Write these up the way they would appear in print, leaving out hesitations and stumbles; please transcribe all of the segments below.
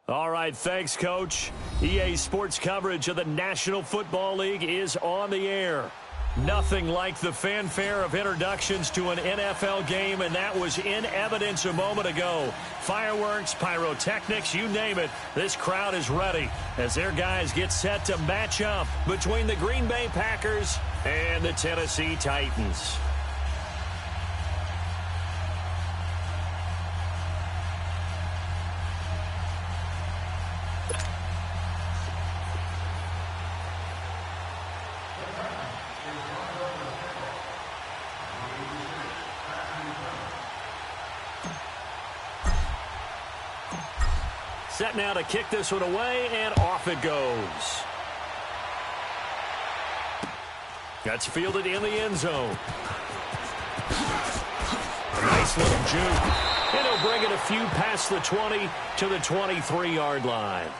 All right, thanks, Coach. EA Sports coverage of the National Football League is on the air. Nothing like the fanfare of introductions to an NFL game, and that was in evidence a moment ago. Fireworks, pyrotechnics, you name it, this crowd is ready as their guys get set to match up between the Green Bay Packers and the Tennessee Titans. Set now to kick this one away, and off it goes. That's fielded in the end zone. A nice little juke. And he'll bring it a few past the 20 to the 23-yard line.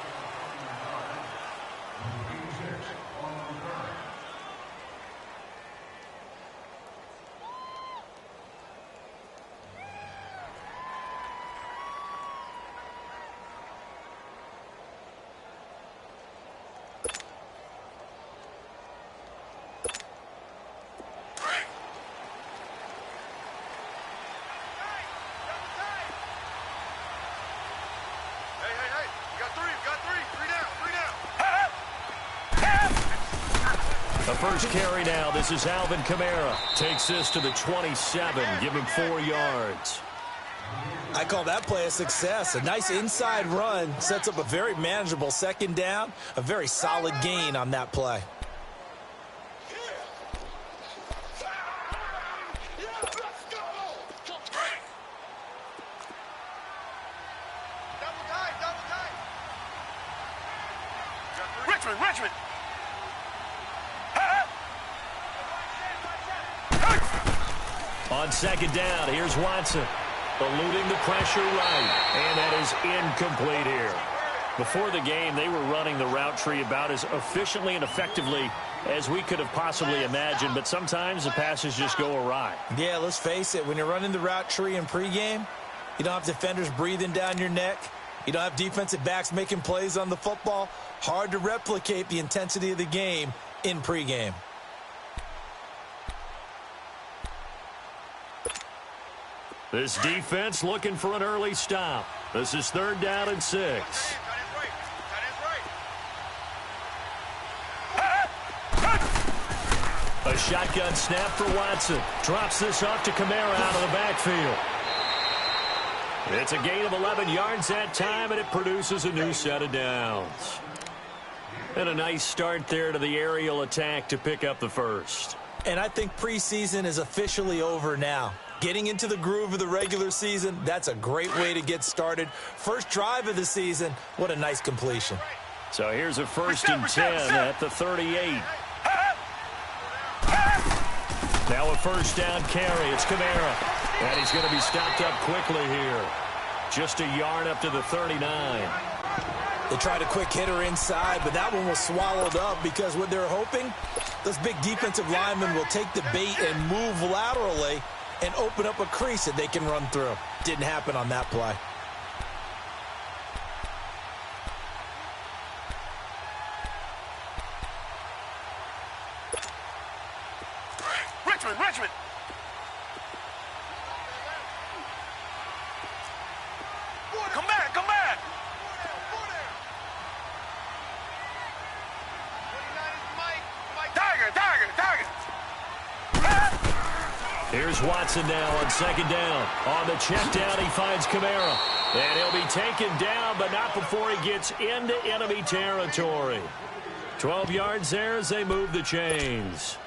The first carry now. This is Alvin Kamara. Takes this to the 27. Give him 4 yards. I call that play a success. A nice inside run. Sets up a very manageable second down. A very solid gain on that play. Richmond. On second down, here's Watson. Eluding the pressure right. And that is incomplete here. Before the game, they were running the route tree about as efficiently and effectively as we could have possibly imagined. But sometimes the passes just go awry. Yeah, let's face it. When you're running the route tree in pregame, you don't have defenders breathing down your neck. You don't have defensive backs making plays on the football. Hard to replicate the intensity of the game in pregame. This defense looking for an early stop. This is 3rd down and 6. A shotgun snap for Watson. Drops this off to Kamara out of the backfield. It's a gain of 11 yards that time, and it produces a new set of downs. And a nice start there to the aerial attack to pick up the first. And I think preseason is officially over now. Getting into the groove of the regular season, that's a great way to get started. First drive of the season, what a nice completion. So here's a 1st and 10 at the 38. Now a 1st down carry. It's Kamara. And he's going to be stopped up quickly here. Just a yard up to the 39. They tried a quick hitter inside, but that one was swallowed up because what they're hoping, those big defensive linemen will take the bait and move laterally and open up a crease that they can run through. Didn't happen on that play. Richmond. Come back. Tiger. Here's Watson now on 2nd down. On the check down, he finds Kamara. And he'll be taken down, but not before he gets into enemy territory. 12 yards there as they move the chains.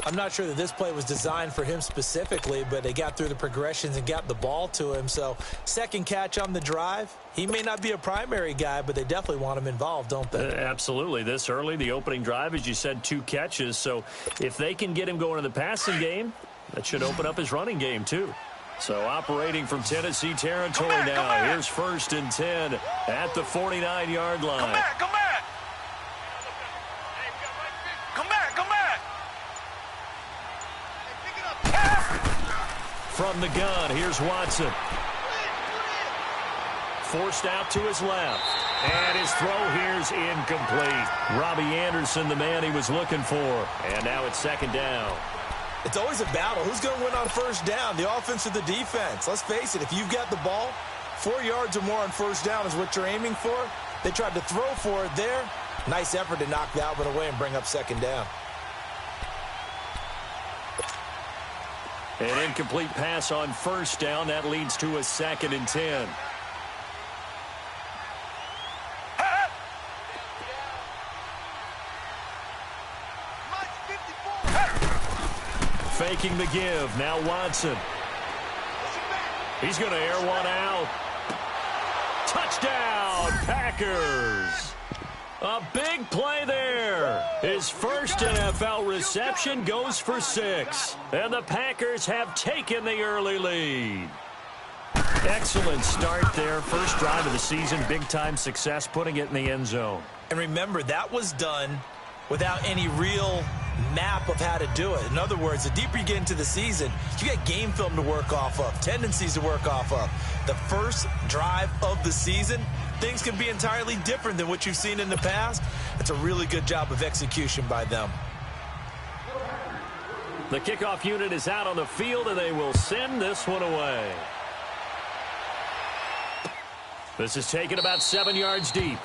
I'm not sure that this play was designed for him specifically, but they got through the progressions and got the ball to him. So, second catch on the drive. He may not be a primary guy, but they definitely want him involved, don't they? Absolutely. This early, the opening drive, as you said, 2 catches. So, if they can get him going in the passing game, that should open up his running game, too. So, operating from Tennessee territory now. Here's 1st and 10 at the 49-yard line. Come back. From the gun, here's Watson. Forced out to his left. And his throw here's incomplete. Robbie Anderson, the man he was looking for. And now it's second down. It's always a battle. Who's going to win on first down, the offense or the defense? Let's face it, if you've got the ball, 4 yards or more on first down is what you're aiming for. They tried to throw for it there. Nice effort to knock that one away and bring up second down. An incomplete pass on first down. That leads to a 2nd and 10. Faking the give. Now Watson. He's going to air one out. Touchdown, Packers. A big play there. His first NFL reception goes for 6. And the Packers have taken the early lead. Excellent start there. First drive of the season. Big-time success putting it in the end zone. And remember, that was done without any real map of how to do it. In other words, the deeper you get into the season, you get game film to work off of, tendencies to work off of. The first drive of the season, things can be entirely different than what you've seen in the past. It's a really good job of execution by them. The kickoff unit is out on the field, and they will send this one away. This is taken about 7 yards deep.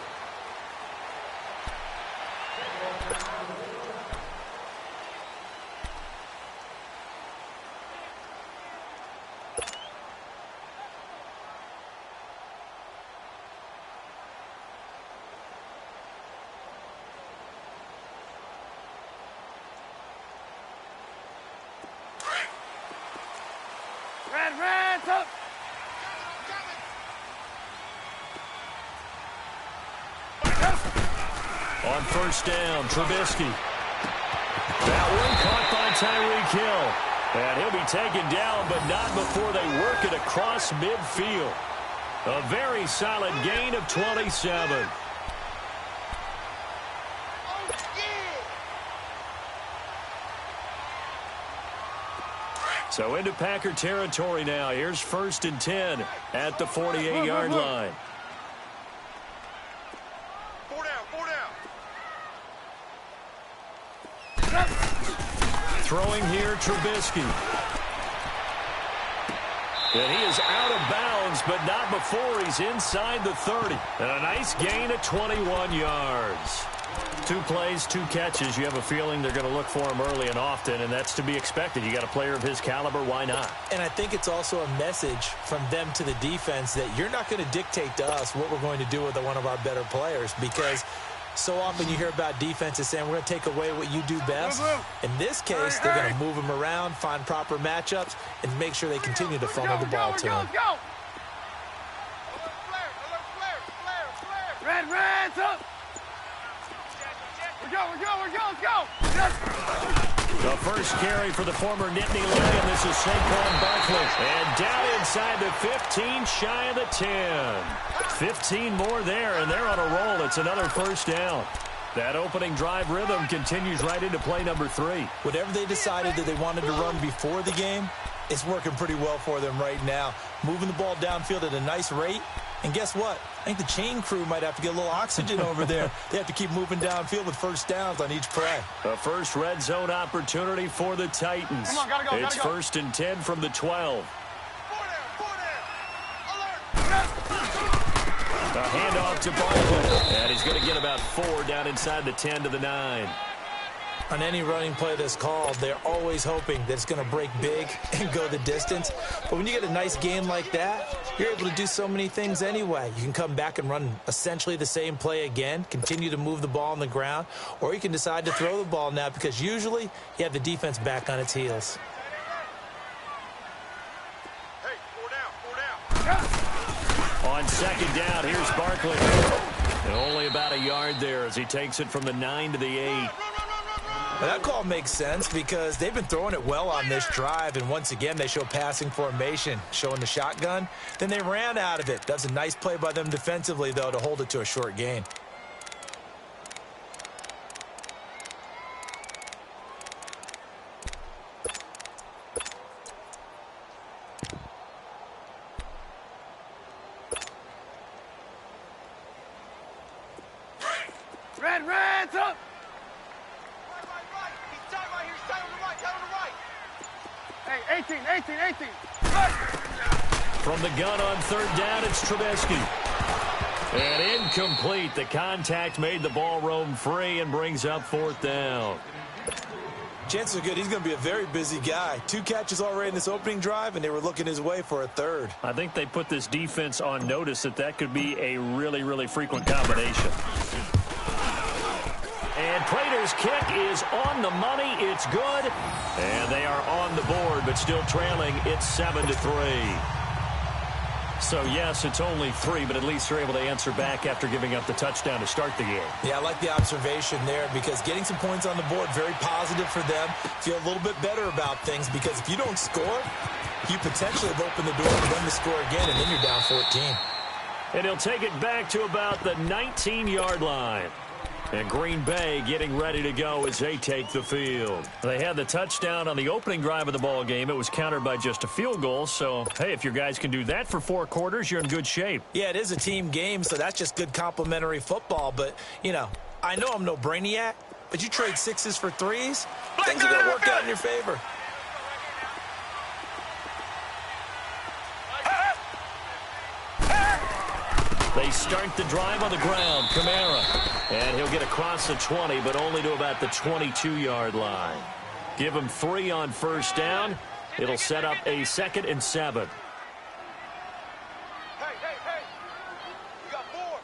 On first down, Trubisky. That one caught by Tyreek Hill. And he'll be taken down, but not before they work it across midfield. A very solid gain of 27. So into Packer territory now. Here's 1st and 10 at the 48-yard line. Throwing here, Trubisky. And he is out of bounds, but not before he's inside the 30. And a nice gain of 21 yards. 2 plays, 2 catches. You have a feeling they're going to look for him early and often, and that's to be expected. You got a player of his caliber, why not? And I think it's also a message from them to the defense that you're not going to dictate to us what we're going to do with one of our better players, because so often you hear about defenses saying we're going to take away what you do best. In this case, they're going to move them around, find proper matchups, and make sure they continue to funnel the ball to him. Red, up. Let's go. The first carry for the former Nittany Lion. This is Saquon Barkley. And down inside the 15, shy of the 10. 15 more there, and they're on a roll. It's another first down. That opening drive rhythm continues right into play number 3. Whatever they decided that they wanted to run before the game, it's working pretty well for them right now. Moving the ball downfield at a nice rate. And guess what? I think the chain crew might have to get a little oxygen over there. They have to keep moving downfield with first downs on each play. A first red zone opportunity for the Titans. Come on, gotta go, it's gotta go. 1st and 10 from the 12. A handoff to Barkley. And he's going to get about 4 down inside the 10 to the 9. On any running play that's called, they're always hoping that it's going to break big and go the distance. But when you get a nice gain like that, you're able to do so many things anyway. You can come back and run essentially the same play again, continue to move the ball on the ground, or you can decide to throw the ball now because usually you have the defense back on its heels. Hey, 4 down. On second down, here's Barkley. And only about a yard there as he takes it from the 9 to the 8. Now that call makes sense because they've been throwing it well on this drive, and once again they show passing formation, showing the shotgun. Then they ran out of it. That's a nice play by them defensively, though, to hold it to a short gain. 18, 18, 18. From the gun on third down, it's Trubisky. And incomplete. The contact made the ball roam free and brings up fourth down. Chances are good he's going to be a very busy guy. 2 catches already in this opening drive, and they were looking his way for a third. I think they put this defense on notice that could be a really, really frequent combination. And Prater's kick is on the money. It's good. And they are on the board, but still trailing. It's 7-3. So, yes, it's only 3, but at least they're able to answer back after giving up the touchdown to start the game. Yeah, I like the observation there because getting some points on the board, very positive for them. Feel a little bit better about things because if you don't score, you potentially have opened the door for them to score again, and then you're down 14. And he'll take it back to about the 19-yard line. And Green Bay getting ready to go as they take the field. They had the touchdown on the opening drive of the ball game. It was countered by just a field goal. So, hey, if your guys can do that for 4 quarters, you're in good shape. Yeah, it is a team game, so that's just good complimentary football. But, you know, I know I'm no brainiac, but you trade 6s for 3s, things are going to work out in your favor. They start the drive on the ground. Kamara. And he'll get across the 20, but only to about the 22-yard line. Give him 3 on first down. It'll set up a 2nd and 7. Hey, hey, hey. You got 4.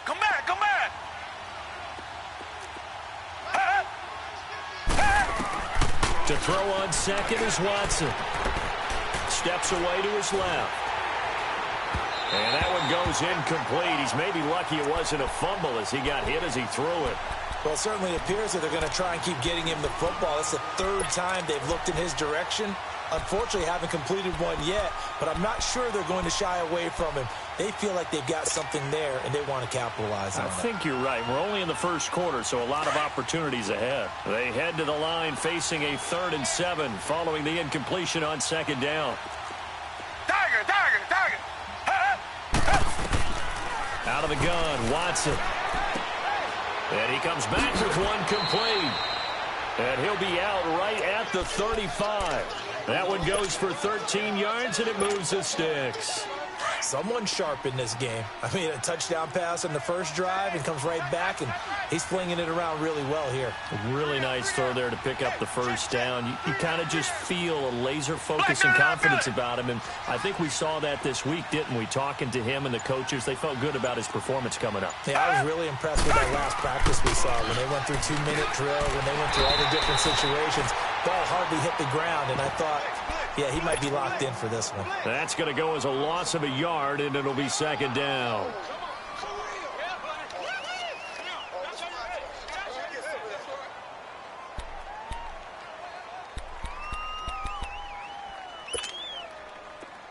Come back, come back. To throw on second is Watson. Steps away to his left. And that one goes incomplete. He's maybe lucky it wasn't a fumble as he got hit as he threw it. Well, it certainly appears that they're going to try and keep getting him the football. It's the 3rd time they've looked in his direction. Unfortunately, haven't completed one yet, but I'm not sure they're going to shy away from him. They feel like they've got something there, and they want to capitalize on it. I think you're right. We're only in the first quarter, so a lot of opportunities ahead. They head to the line facing a 3rd and 7 following the incompletion on 2nd down. Tiger, tiger, tiger. Out of the gun, Watson. And he comes back with one complete. And he'll be out right at the 35. That one goes for 13 yards, and it moves the sticks. Someone sharp in this game. I mean, a touchdown pass on the first drive and comes right back, and he's flinging it around really well here. A really nice throw there to pick up the first down. You kind of just feel a laser focus and confidence about him, and I think we saw that this week, didn't we? Talking to him and the coaches, they felt good about his performance coming up. Yeah, I was really impressed with that last practice we saw when they went through 2-minute drill, when they went through all the different situations. Ball hardly hit the ground, and I thought, yeah, he might be locked in for this one. That's going to go as a loss of a yard, and it'll be 2nd down.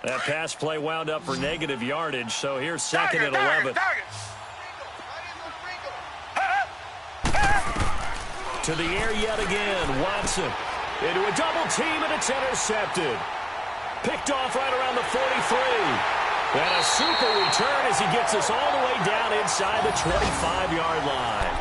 That pass play wound up for negative yardage, so here's 2nd and 11. To the air yet again, Watson. Into a double team, and it's intercepted. Picked off right around the 43. And a super return as he gets us all the way down inside the 25-yard line.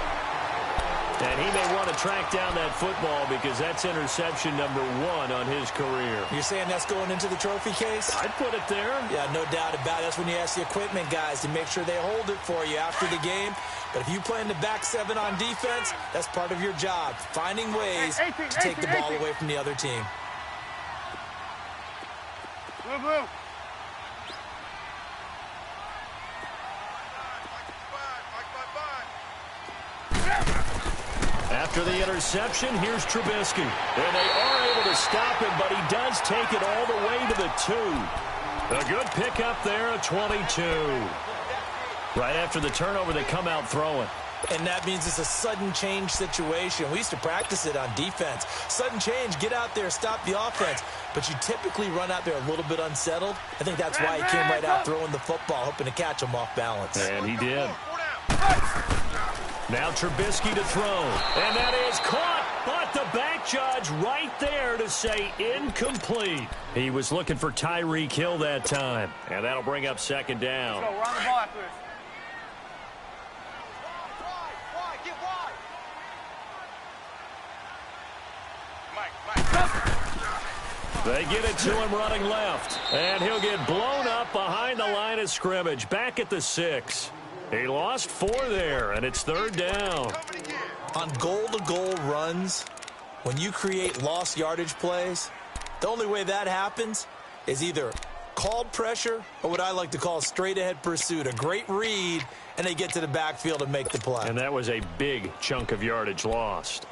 And he may want to track down that football because that's interception number 1 on his career. You're saying that's going into the trophy case? I'd put it there. Yeah, no doubt about it. That's when you ask the equipment guys to make sure they hold it for you after the game. But if you play in the back 7 on defense, that's part of your job, finding ways to take the ball away from the other team. Blue, blue. After the interception, here's Trubisky. And they are able to stop him, but he does take it all the way to the 2. A good pickup there, a 22. Right after the turnover, they come out throwing. And that means it's a sudden change situation. We used to practice it on defense. Sudden change, get out there, stop the offense. But you typically run out there a little bit unsettled. I think that's why he came right out throwing the football, hoping to catch him off balance. And he did. Now Trubisky to throw. And that is caught, but the back judge right there to say incomplete. He was looking for Tyreek Hill that time, and that'll bring up second down. Let's go. We're on the ball after this. They get it to him running left, and he'll get blown up behind the line of scrimmage, back at the 6. He lost 4 there, and it's third down. On goal-to-goal runs, when you create lost yardage plays, the only way that happens is either called pressure or what I like to call straight-ahead pursuit, a great read, and they get to the backfield and make the play. And that was a big chunk of yardage lost.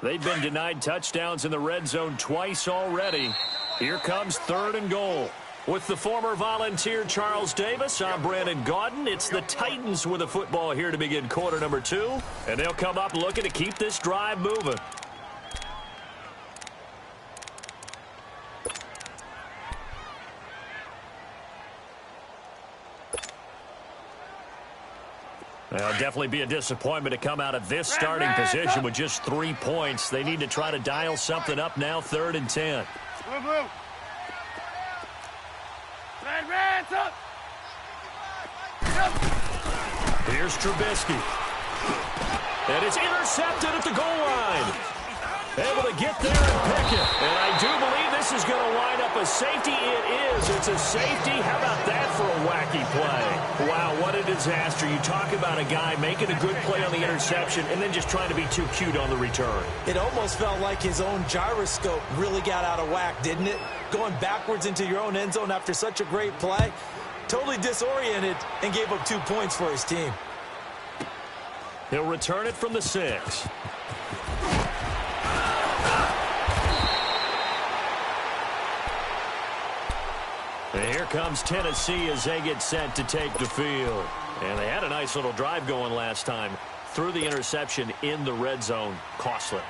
They've been denied touchdowns in the red zone twice already. Here comes third and goal. With the former Volunteer Charles Davis, I'm Brandon Gaudin. It's the Titans with the football here to begin quarter number 2. And they'll come up looking to keep this drive moving. It'll definitely be a disappointment to come out of this starting position with just 3 points. They need to try to dial something up now, 3rd and 10. Blue, blue. Red, up. Here's Trubisky. And it's intercepted at the goal line. Able to get there and pick it. And I do believe this is going to wind up a safety. It is. It's a safety. How about that for a wacky play? Wow, what a disaster. You talk about a guy making a good play on the interception and then just trying to be too cute on the return. It almost felt like his own gyroscope really got out of whack, didn't it? Going backwards into your own end zone after such a great play. Totally disoriented and gave up 2 points for his team. He'll return it from the 6. And here comes Tennessee as they get set to take the field. And they had a nice little drive going last time. Threw the interception in the red zone. Costly.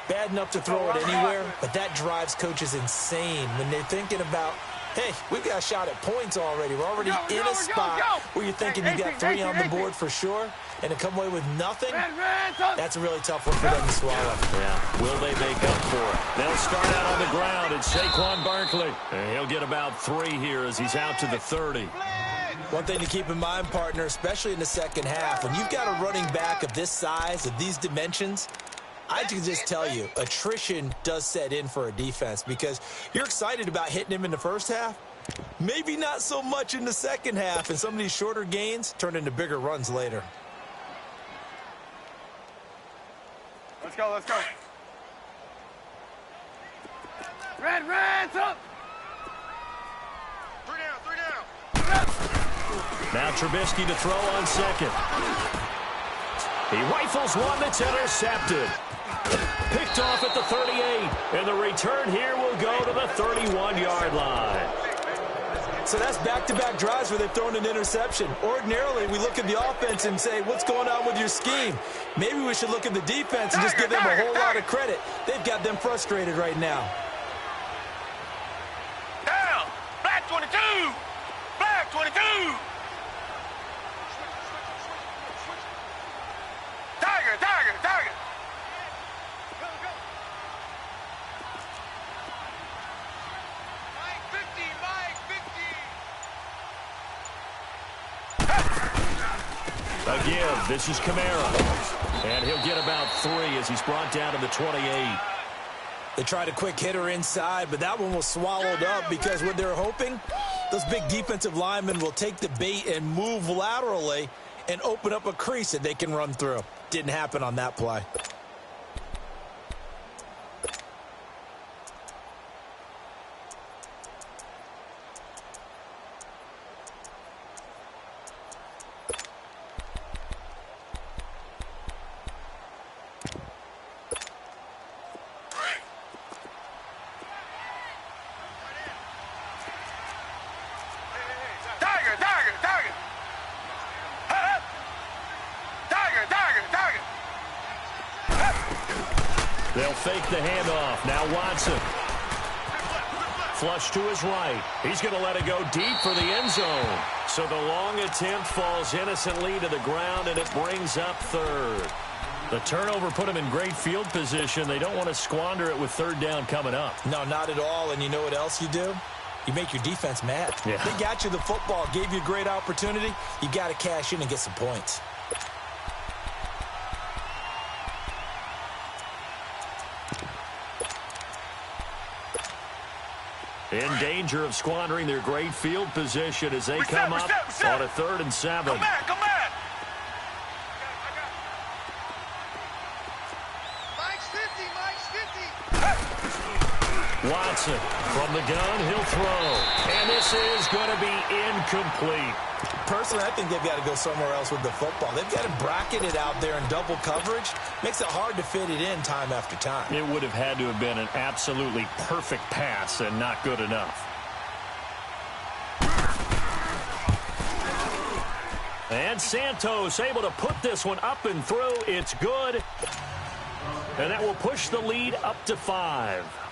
Bad enough to throw it anywhere, but that drives coaches insane when they're thinking about, hey, we've got a shot at points already. We're already in a spot where you're thinking you got 3 on the board for sure, and to come away with nothing, that's a really tough one for them to swallow. Yeah, will they make up for it? They'll start out on the ground. It's Saquon Barkley. And he'll get about 3 here as he's out to the 30. One thing to keep in mind, partner, especially in the second half, when you've got a running back of this size, of these dimensions, I can just tell you, attrition does set in for a defense because you're excited about hitting him in the first half. Maybe not so much in the second half, and some of these shorter gains turn into bigger runs later. Let's go, let's go. Red, up. 3 down. Now Trubisky to throw on second. He rifles one that's intercepted. Picked off at the 38. And the return here will go to the 31-yard line. So that's back-to-back drives where they've thrown an interception. Ordinarily, we look at the offense and say, what's going on with your scheme? Maybe we should look at the defense and just give them a whole lot of credit. They've got them frustrated right now. Down. Black 22. Black 22. Tiger. Again, this is Kamara. And he'll get about 3 as he's brought down to the 28. They tried a quick hitter inside, but that one was swallowed up because what they're hoping, those big defensive linemen will take the bait and move laterally and open up a crease that they can run through. Didn't happen on that play. They'll fake the handoff. Now Watson. Flush to his right. He's going to let it go deep for the end zone. So the long attempt falls innocently to the ground, and it brings up third. The turnover put them in great field position. They don't want to squander it with third down coming up. No, not at all. And you know what else you do? You make your defense mad. Yeah. They got you the football, gave you a great opportunity. You got to cash in and get some points. In danger of squandering their great field position as they come up on a 3rd and 7. Come back, come back. Watson from the gun, he'll throw. And this is going to be incomplete. Personally, I think they've got to go somewhere else with the football. They've got to bracket it out there in double coverage. Makes it hard to fit it in time after time. It would have had to have been an absolutely perfect pass and not good enough. And Santos able to put this one up and through. It's good. And that will push the lead up to 5.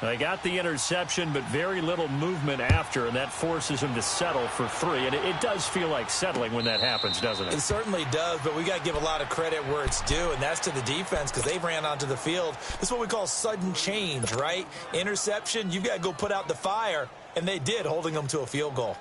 They got the interception, but very little movement after, and that forces him to settle for 3. And it does feel like settling when that happens, doesn't it? It certainly does, but we got to give a lot of credit where it's due, and that's to the defense because they ran onto the field. This is what we call sudden change, right? Interception, you've got to go put out the fire, and they did, holding them to a field goal.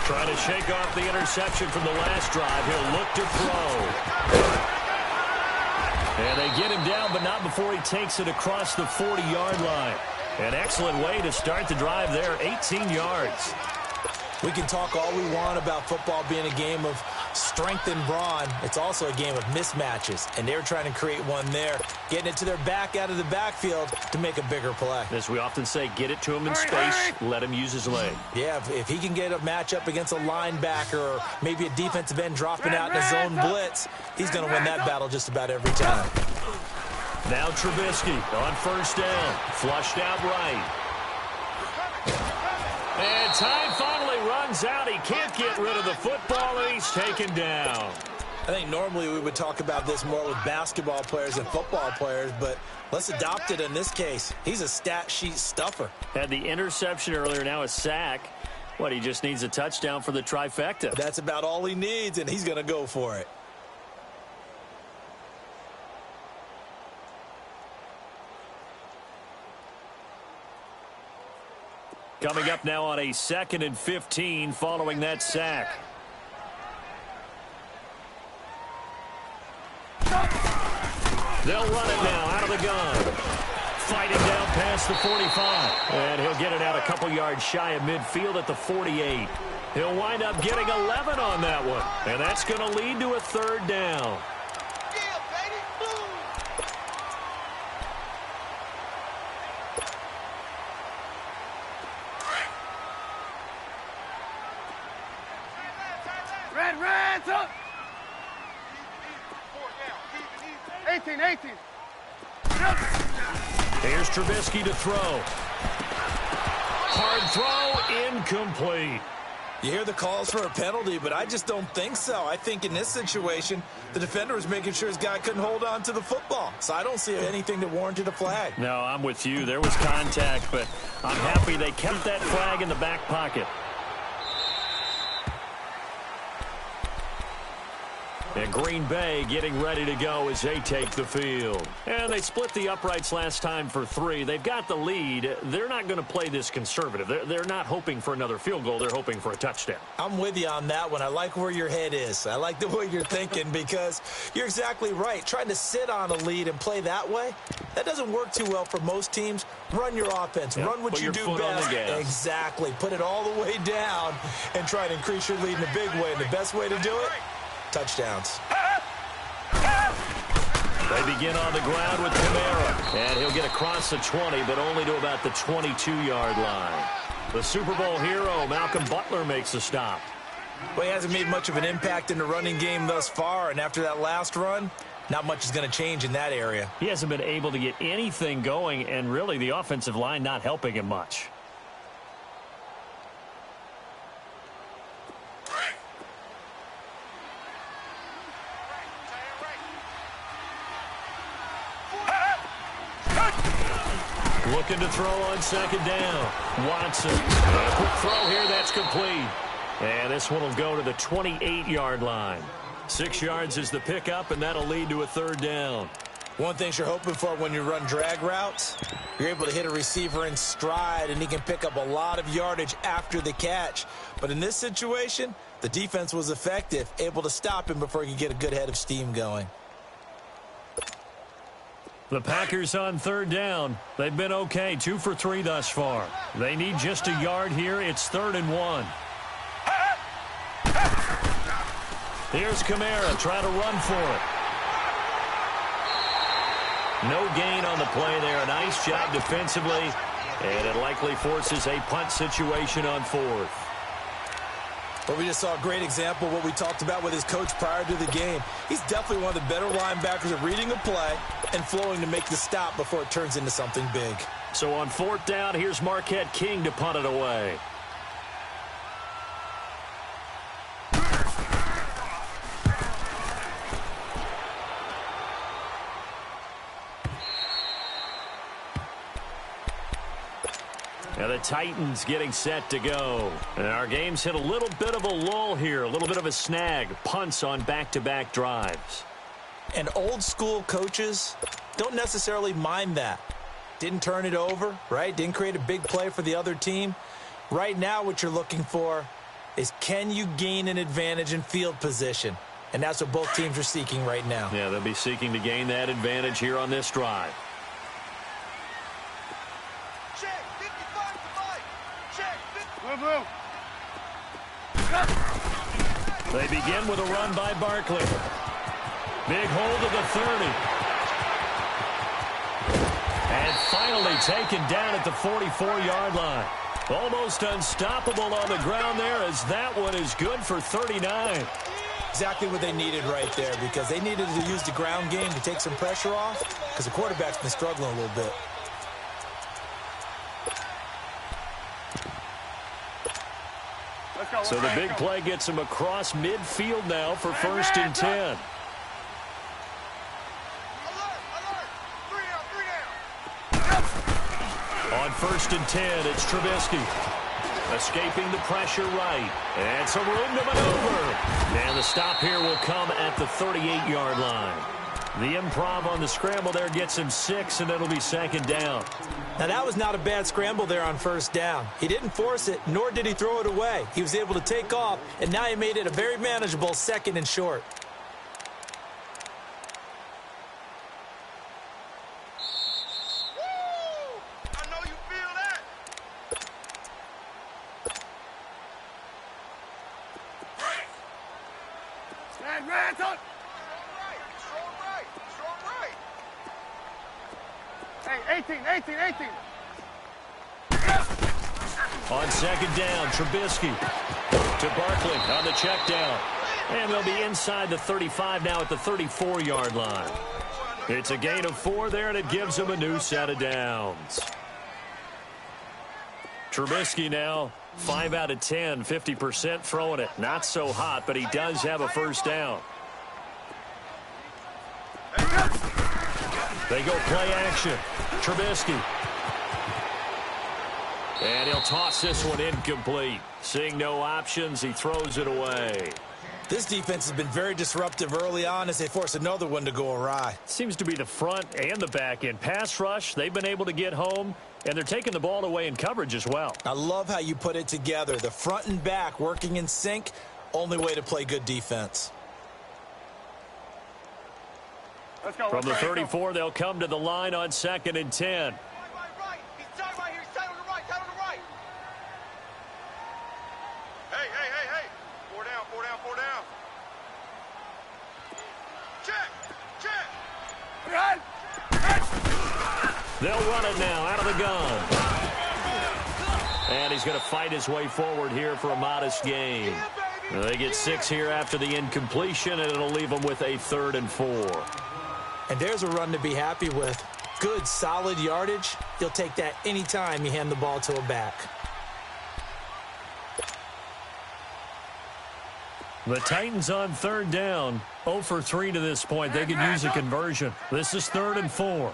Trying to shake off the interception from the last drive. He'll look to throw. And they get him down, but not before he takes it across the 40-yard line. An excellent way to start the drive there, 18 yards. We can talk all we want about football being a game of strength and brawn. It's also a game of mismatches, and they're trying to create one there, getting it to their back out of the backfield to make a bigger play. As we often say, get it to him in space, let him use his leg. Yeah, if he can get a matchup against a linebacker or maybe a defensive end dropping out in a zone blitz, he's going to win that battle just about every time. Now Trubisky on 1st down, flushed out right. And time finally runs out. He can't get rid of the football, and he's taken down. I think normally we would talk about this more with basketball players and football players, but let's adopt it in this case. He's a stat sheet stuffer. Had the interception earlier, now a sack. What, he just needs a touchdown for the trifecta. That's about all he needs, and he's going to go for it. Coming up now on a 2nd and 15 following that sack. They'll run it now out of the gun. Fighting down past the 45. And he'll get it out a couple yards shy of midfield at the 48. He'll wind up getting 11 on that one. And that's going to lead to a 3rd down. Red, up. 18. Here's Trubisky to throw. Hard throw, incomplete. You hear the calls for a penalty, but I just don't think so. I think in this situation, the defender was making sure his guy couldn't hold on to the football. So I don't see anything that warranted a flag. No, I'm with you. There was contact, but I'm happy they kept that flag in the back pocket. And Green Bay getting ready to go as they take the field. And they split the uprights last time for 3. They've got the lead. They're not going to play this conservative. They're not hoping for another field goal. They're hoping for a touchdown. I'm with you on that one. I like where your head is. I like the way you're thinking because you're exactly right. Trying to sit on a lead and play that way, that doesn't work too well for most teams. Run your offense. Yep. Run what you do best. Exactly. Put it all the way down and try to increase your lead in a big way. And the best way to do it, touchdowns. They begin on the ground with Kamara. And he'll get across the 20, but only to about the 22-yard line. The Super Bowl hero, Malcolm Butler, makes a stop. Well, he hasn't made much of an impact in the running game thus far, and after that last run, not much is going to change in that area. He hasn't been able to get anything going, and really the offensive line not helping him much. Looking to throw on second down. Watson. A quick throw here. That's complete. And this one will go to the 28-yard line. 6 yards is the pickup, and that'll lead to a third down. One thing you're hoping for when you run drag routes, you're able to hit a receiver in stride, and he can pick up a lot of yardage after the catch. But in this situation, the defense was effective, able to stop him before he could get a good head of steam going. The Packers on third down. They've been okay, 2 for 3 thus far. They need just a yard here. It's 3rd and 1. Here's Kamara trying to run for it. No gain on the play there. A nice job defensively, and it likely forces a punt situation on 4th. But we just saw a great example of what we talked about with his coach prior to the game. He's definitely one of the better linebackers at reading the play and flowing to make the stop before it turns into something big. So on 4th down, here's Marquette King to punt it away. Now the Titans getting set to go. And our game's hit a little bit of a lull here, a little bit of a snag. Punts on back-to-back drives. And old-school coaches don't necessarily mind that. Didn't turn it over, right? Didn't create a big play for the other team. Right now what you're looking for is, can you gain an advantage in field position? And that's what both teams are seeking right now. Yeah, they'll be seeking to gain that advantage here on this drive. They begin with a run by Barkley. Big hold of the 30. And finally taken down at the 44-yard line. Almost unstoppable on the ground there, as that one is good for 39. Exactly what they needed right there, because they needed to use the ground game to take some pressure off, because the quarterback's been struggling a little bit. So the big play gets him across midfield now for 1st and 10. On 1st and 10, it's Trubisky. Escaping the pressure right. And some room to maneuver. And the stop here will come at the 38-yard line. The improv on the scramble there gets him 6, and it'll be 2nd down. Now, that was not a bad scramble there on 1st down. He didn't force it, nor did he throw it away. He was able to take off, and now he made it a very manageable 2nd and short. Woo! I know you feel that. Stand right, strong right. Hey, 18. On 2nd down, Trubisky to Barkley on the check down. And they'll be inside the 35 now at the 34-yard line. It's a gain of 4 there, and it gives them a new set of downs. Trubisky now 5 out of 10, 50% throwing it. Not so hot, but he does have a 1st down. They go play action. Trubisky. And he'll toss this one incomplete. Seeing no options, he throws it away. This defense has been very disruptive early on as they force another one to go awry. Seems to be the front and the back end. Pass rush, they've been able to get home, and they're taking the ball away in coverage as well. I love how you put it together. The front and back working in sync, only way to play good defense. Let's go. From the 34, they'll come to the line on 2nd and 10. Right. He's tied right here. He's tied on the right. Hey. 4 down. Check. Run. They'll run it now out of the gun. And he's going to fight his way forward here for a modest gain. They get 6 here after the incompletion, and it'll leave them with a 3rd and 4. And there's a run to be happy with. Good, solid yardage. You'll take that anytime you hand the ball to a back. The Titans on 3rd down. 0 for 3 to this point. They could use a conversion. This is 3rd and 4.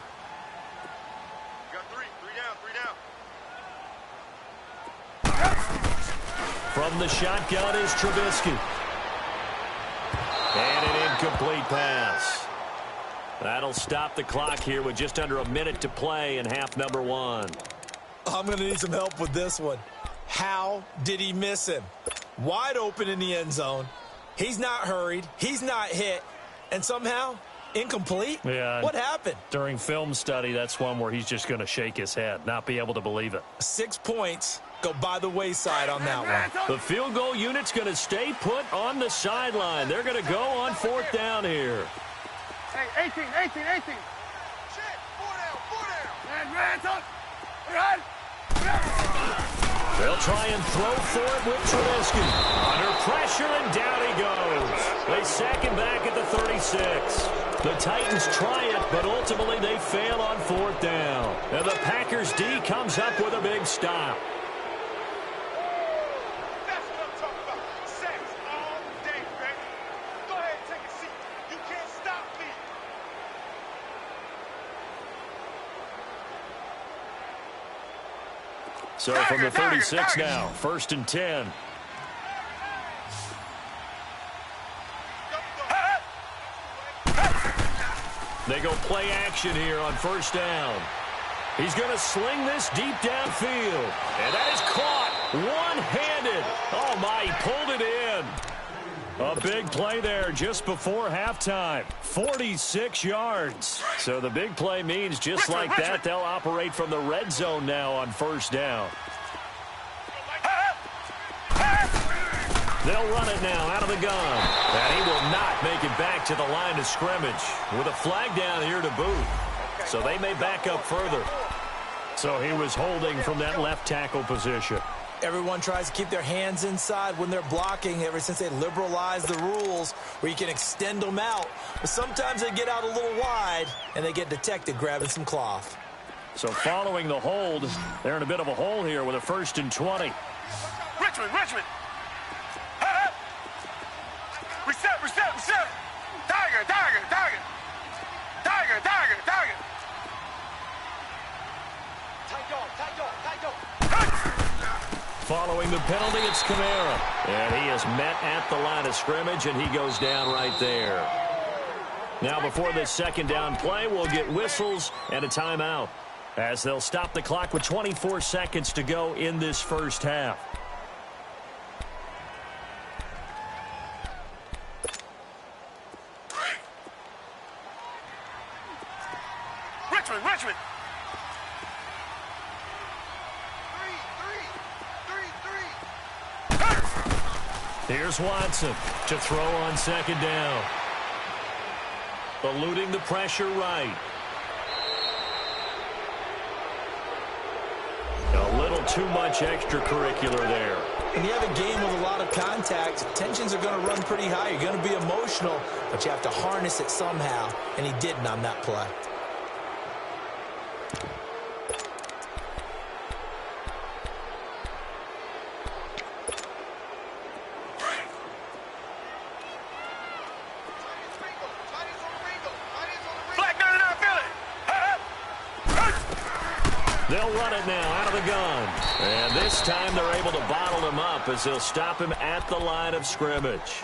Got 3 down. From the shotgun is Trubisky. And an incomplete pass. That'll stop the clock here with just under a minute to play in half number 1. I'm going to need some help with this one. How did he miss him? Wide open in the end zone. He's not hurried. He's not hit. And somehow, incomplete? Yeah. What happened? During film study, that's one where he's just going to shake his head, not be able to believe it. 6 points go by the wayside on that one. The field goal unit's going to stay put on the sideline. They're going to go on 4th down here. Hey, 18. Check, 4 down. Man, They'll try and throw for it with Trubisky. Under pressure, and down he goes. They sack him back at the 36. The Titans try it, but ultimately they fail on 4th down. And the Packers D comes up with a big stop. That's what I'm talking about. Sacks all day, baby. Go ahead and take a seat. You can't stop me. So from the 36 now, 1st and 10. They go play action here on 1st down. He's going to sling this deep downfield. And that is caught one-handed. Oh, my, he pulled it in. A big play there just before halftime. 46 yards. So the big play means just like that, they'll operate from the red zone now on 1st down. They'll run it now out of the gun. And he will not make it back to the line of scrimmage with a flag down here to boot. So they may back up further. So he was holding from that left tackle position. Everyone tries to keep their hands inside when they're blocking ever since they liberalized the rules where you can extend them out. But sometimes they get out a little wide and they get detected grabbing some cloth. So following the hold, they're in a bit of a hole here with a 1st and 20. Richmond. Reset. Tiger. Tight dog. Following the penalty, it's CMA. And he is met at the line of scrimmage, and he goes down right there. Now before this 2nd down play, we'll get whistles and a timeout, as they'll stop the clock with 24 seconds to go in this 1st half. Richmond. Here's Watson to throw on 2nd down. Eluding the pressure right. A little too much extracurricular there. When you have a game with a lot of contact, tensions are going to run pretty high. You're going to be emotional, but you have to harness it somehow, and he didn't on that play. They'll run it now out of the gun. And this time they're able to bottle him up as they'll stop him at the line of scrimmage.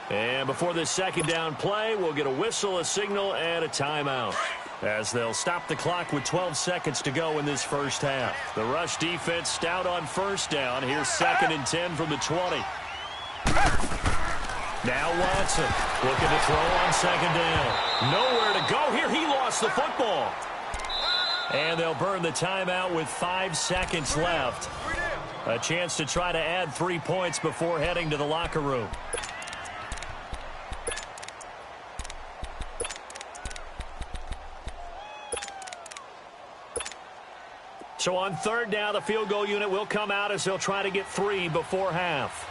And before this 2nd down play, we'll get a whistle, a signal, and a timeout, as they'll stop the clock with 12 seconds to go in this 1st half. The rush defense stout on 1st down. Here's 2nd and 10 from the 20. Now Watson looking to throw on 2nd down. Nowhere to go here. He lost the football. And they'll burn the timeout with 5 seconds left. A chance to try to add 3 points before heading to the locker room. So on 3rd down, the field goal unit will come out as they'll try to get 3 before half.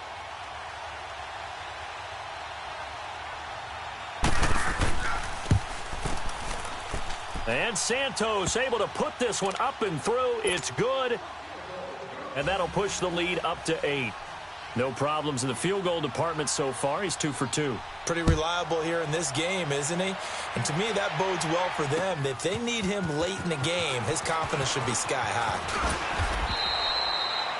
And Santos able to put this one up and through. It's good. And that'll push the lead up to 8. No problems in the field goal department so far. He's 2 for 2. Pretty reliable here in this game, isn't he? And to me, that bodes well for them. If they need him late in the game, his confidence should be sky high.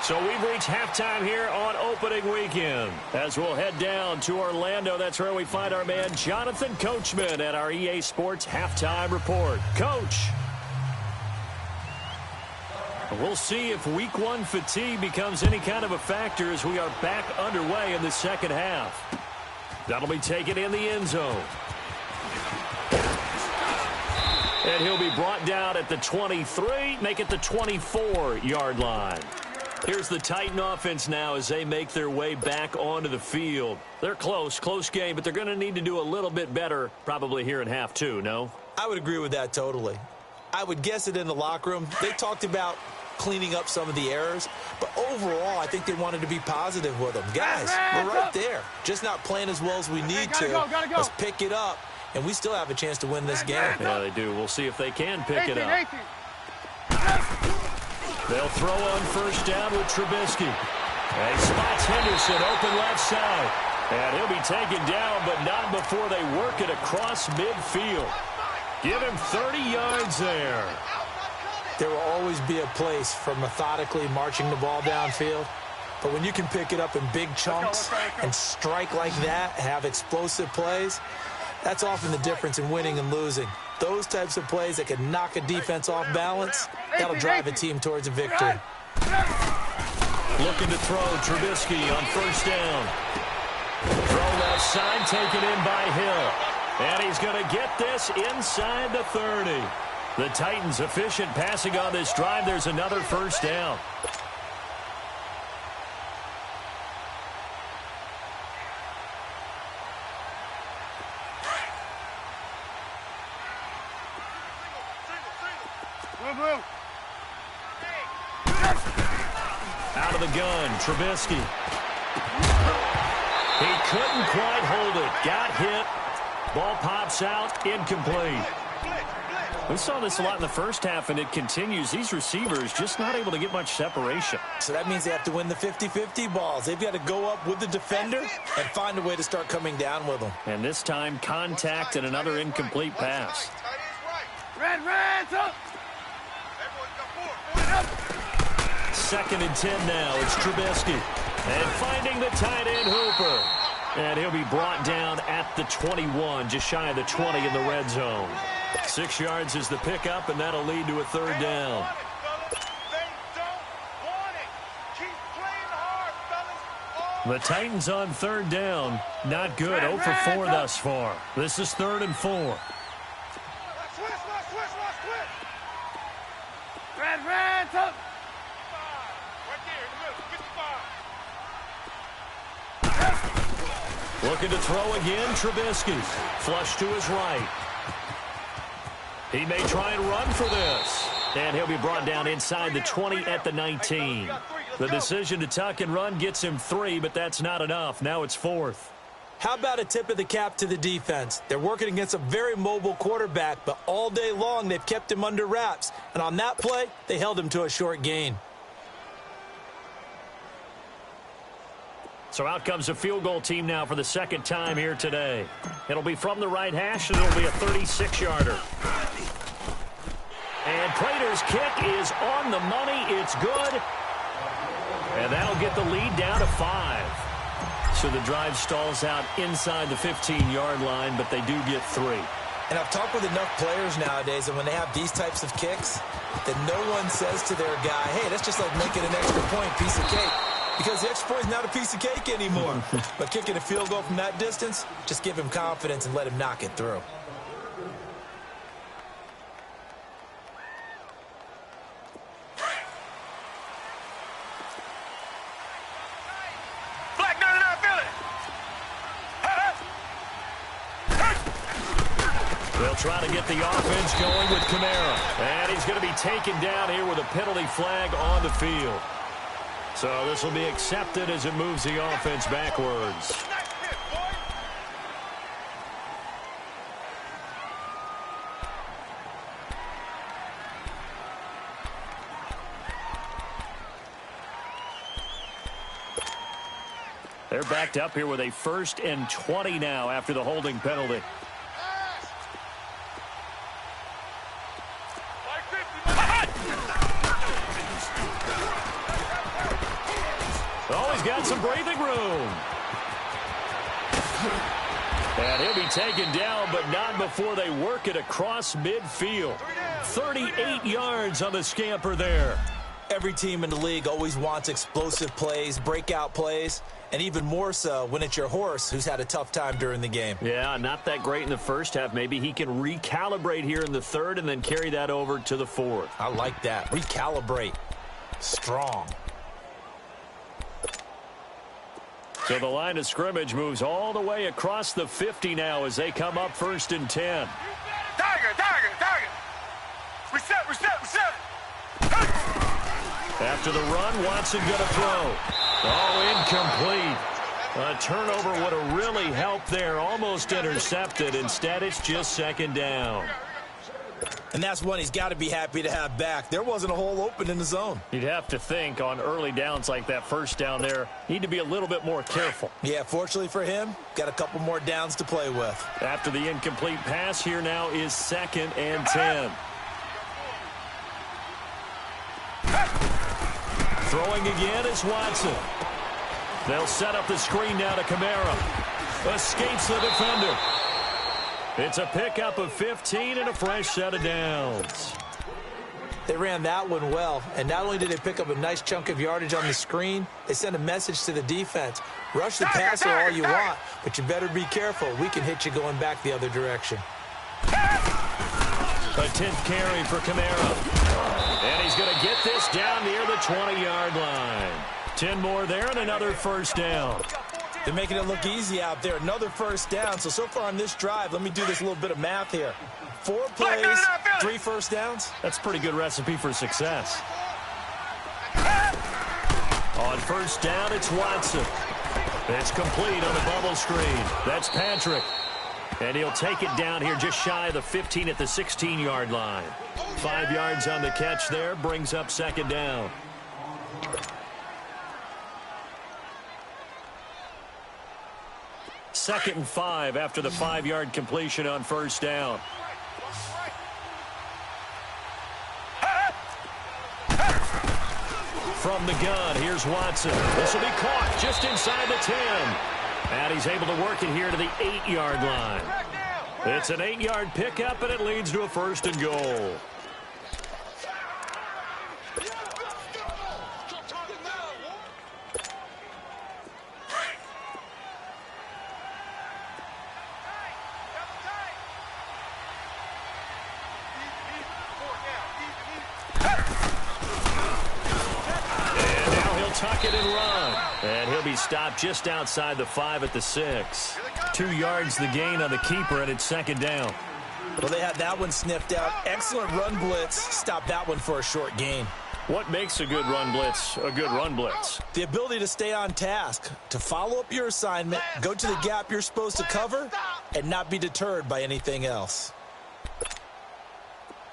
So we've reached halftime here on opening weekend. As we'll head down to Orlando, that's where we find our man Jonathan Coachman at our EA Sports Halftime Report. Coach. We'll see if week one fatigue becomes any kind of a factor as we are back underway in the second half. That'll be taken in the end zone. And he'll be brought down at the 23, make it the 24-yard line. Here's the Titan offense now as they make their way back onto the field. They're close game, but they're going to need to do a little bit better probably here in half two, no? I would agree with that totally. I would guess it in the locker room. They talked about cleaning up some of the errors, but overall, I think they wanted to be positive with them. Guys, we're right there. Just not playing as well as we need to. Gotta go. Let's pick it up, and we still have a chance to win this game. Yeah, they do. We'll see if they can pick it up. They'll throw on first down with Trubisky. And he spots Henderson open left side. And he'll be taken down, but not before they work it across midfield. Give him 30 yards there. There will always be a place for methodically marching the ball downfield. But when you can pick it up in big chunks and strike like that, have explosive plays, that's often the difference in winning and losing. Those types of plays that can knock a defense off balance, that'll drive a team towards a victory. Looking to throw Trubisky on first down. Throw left side, taken in by Hill. And he's going to get this inside the 30. The Titans efficient passing on this drive. There's another first down. Out of the gun, Trubisky. He couldn't quite hold it. Got hit. Ball pops out, incomplete. We saw this a lot in the first half, and it continues. These receivers just not able to get much separation. So that means they have to win the 50-50 balls. They've got to go up with the defender and find a way to start coming down with them. And this time, contact and another incomplete pass. Red, up. Second and 10 now. It's Trubisky. And finding the tight end, Hooper. And he'll be brought down at the 21, just shy of the 20 in the red zone. 6 yards is the pickup, and that'll lead to a third down. The Titans on third down. Not good. 0 for 4 thus far. This is 3rd and 4. Red, up. Looking to throw again, Trubisky. Flush to his right. He may try and run for this. And he'll be brought down inside the 20 at the 19. The decision to tuck and run gets him 3, but that's not enough. Now it's 4th. How about a tip of the cap to the defense? They're working against a very mobile quarterback, but all day long they've kept him under wraps. And on that play, they held him to a short gain. So out comes a field goal team now for the second time here today. It'll be from the right hash, and it'll be a 36-yarder. And Prater's kick is on the money. It's good. And that'll get the lead down to 5. So the drive stalls out inside the 15-yard line, but they do get 3. And I've talked with enough players nowadays, and when they have these types of kicks, that no one says to their guy, hey, that's just like making an extra point, piece of cake. Because the extra point is not a piece of cake anymore. But kicking a field goal from that distance, just give him confidence and let him knock it through. They'll try to get the offense going with Kamara. And he's going to be taken down here with a penalty flag on the field. So this will be accepted as it moves the offense backwards. They're backed up here with a 1st and 20 now after the holding penalty. Oh, he's got some breathing room. And he'll be taken down, but not before they work it across midfield. 38 yards on the scamper there. Every team in the league always wants explosive plays, breakout plays, and even more so when it's your horse who's had a tough time during the game. Yeah, not that great in the first half. Maybe he can recalibrate here in the third and then carry that over to the fourth. I like that. Recalibrate. Strong. So the line of scrimmage moves all the way across the 50 now as they come up 1st and 10. Tiger. Reset. After the run, Watson going to throw. Oh, incomplete. A turnover would have really helped there. Almost intercepted. Instead, it's just 2nd down. And that's one he's got to be happy to have back. There wasn't a hole open in the zone. You'd have to think on early downs like that first down there, need to be a little bit more careful. Yeah, fortunately for him, got a couple more downs to play with. After the incomplete pass, here now is 2nd and 10. Throwing again is Watson. They'll set up the screen now to Kamara. Escapes the defender. It's a pickup of 15 and a fresh set of downs. They ran that one well, and not only did they pick up a nice chunk of yardage on the screen, they sent a message to the defense. Rush the passer all you want, but you better be careful. We can hit you going back the other direction. A 10th carry for Kamara. And he's going to get this down near the 20-yard line. 10 more there and another first down. They're making it look easy out there. Another first down. So far on this drive, let me do this little bit of math here. 4 plays, 3 first downs. That's a pretty good recipe for success. On first down, it's Watson. It's complete on the bubble screen. That's Patrick. And he'll take it down here just shy of the 15 at the 16-yard line. 5 yards on the catch there, brings up 2nd down. Second and 5 after the 5-yard completion on first down. From the gun, here's Watson. This will be caught just inside the 10. And he's able to work it here to the 8-yard line. It's an 8-yard pickup, and it leads to a 1st and goal. Tuck it and run. And he'll be stopped just outside the 5 at the 6. 2 yards the gain on the keeper, and it's 2nd down. Well, they had that one sniffed out. Excellent run blitz. Stop that one for a short gain. What makes a good run blitz a good run blitz? The ability to stay on task, to follow up your assignment, go to the gap you're supposed to cover, and not be deterred by anything else.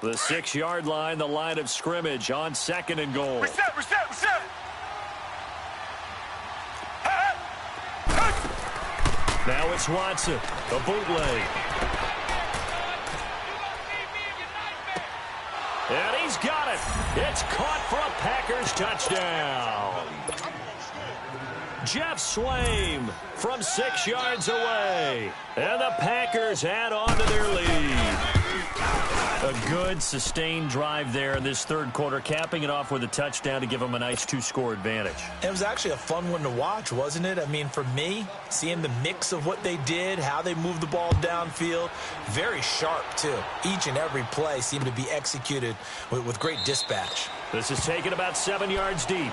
The 6-yard line, the line of scrimmage on 2nd and goal. Reset. Now it's Watson, a bootleg. And he's got it. It's caught for a Packers touchdown. Jeff Swaim from 6 yards away. And the Packers add on to their lead. A good, sustained drive there in this third quarter, capping it off with a touchdown to give them a nice 2-score advantage. It was actually a fun one to watch, wasn't it? I mean, for me, seeing the mix of what they did, how they moved the ball downfield, very sharp, too. Each and every play seemed to be executed with great dispatch. This is taken about 7 yards deep.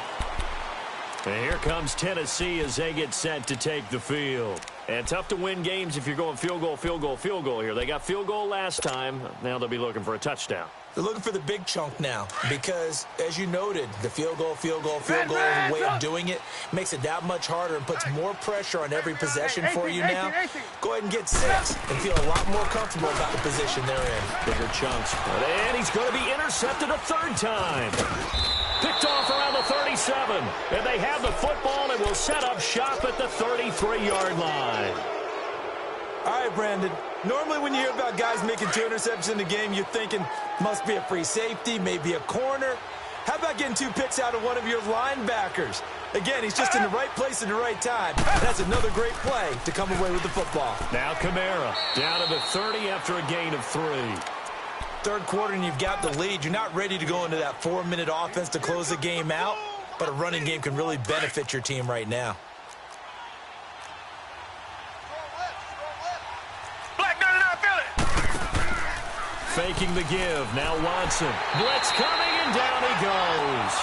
And here comes Tennessee as they get set to take the field. And tough to win games if you're going field goal here. They got field goal last time. Now they'll be looking for a touchdown. They're looking for the big chunk now because, as you noted, the field goal way of doing it makes it that much harder and puts more pressure on every possession for you now. Go ahead and get 6 and feel a lot more comfortable about the position they're in. Bigger chunks. And he's going to be intercepted a 3rd time. Picked off around the 37. And they have the football and will set up shop at the 33-yard line. All right, Brandon. Normally when you hear about guys making 2 interceptions in the game, you're thinking must be a free safety, maybe a corner. How about getting 2 picks out of one of your linebackers? Again, he's just in the right place at the right time. And that's another great play to come away with the football. Now Kamara down to the 30 after a gain of 3. Third quarter and you've got the lead. You're not ready to go into that 4-minute offense to close the game out, but a running game can really benefit your team right now. Faking the give. Now Watson. Blitz coming, and down he goes.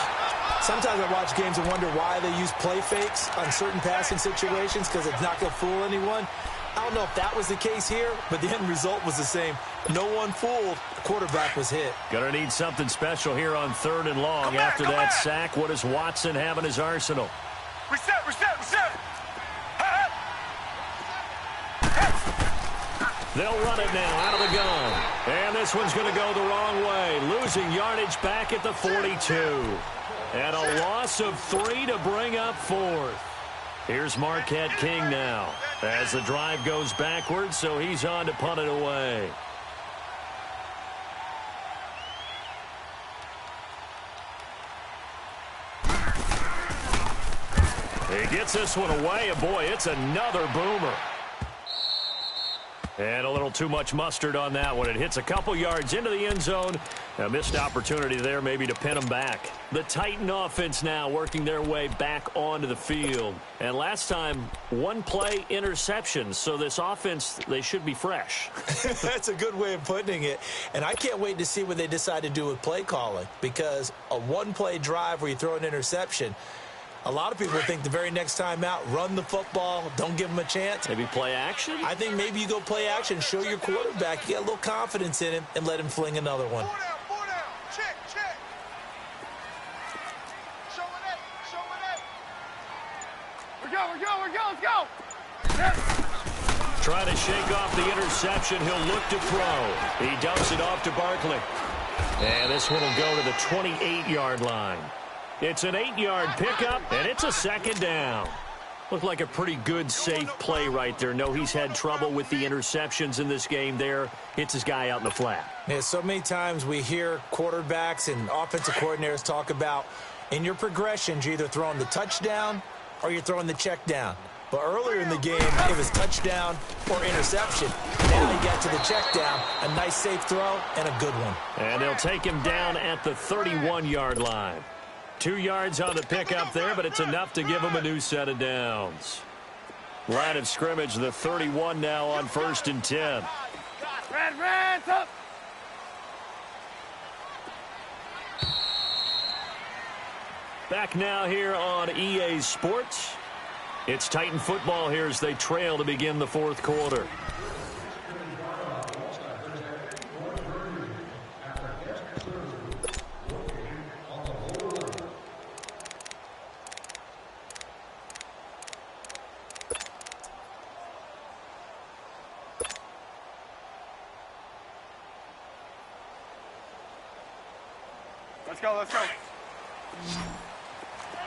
Sometimes I watch games and wonder why they use play fakes on certain passing situations because it's not going to fool anyone. I don't know if that was the case here, but the end result was the same. No one fooled. The quarterback was hit. Gonna need something special here on 3rd and long. After that sack, what does Watson have in his arsenal? Reset. They'll run it now out of the gun. And this one's going to go the wrong way. Losing yardage back at the 42. And a loss of 3 to bring up 4th. Here's Marquette King now as the drive goes backwards, so he's on to punt it away. He gets this one away, and boy, it's another boomer. And a little too much mustard on that one. It hits a couple yards into the end zone. A missed opportunity there maybe to pin them back. The Titan offense now working their way back onto the field. And last time, 1 play interception. So this offense, they should be fresh. That's a good way of putting it. And I can't wait to see what they decide to do with play calling. Because a 1-play drive where you throw an interception, a lot of people think the very next time out, run the football, don't give them a chance. Maybe play action? I think maybe you go play action, show your quarterback, you get a little confidence in him, and let him fling another one. 4 down. Check. Show it. We're go. Let's go. Trying to shake off the interception. He'll look to throw. He dumps it off to Barkley. And this one will go to the 28-yard line. It's an 8-yard pickup, and it's a 2nd down. Looked like a pretty good, safe play right there. No, he's had trouble with the interceptions in this game there. Hits his guy out in the flat. Yeah, so many times we hear quarterbacks and offensive coordinators talk about in your progressions, you're either throwing the touchdown or you're throwing the check down. But earlier in the game, it was touchdown or interception. Now he got to the check down, a nice safe throw, and a good one. And they'll take him down at the 31-yard line. 2 yards on the pickup there, but it's enough to give him a new set of downs. Line of scrimmage, the 31 now on 1st and 10. Red, up. Back now here on EA Sports. It's Titan football here as they trail to begin the 4th quarter. Let's go.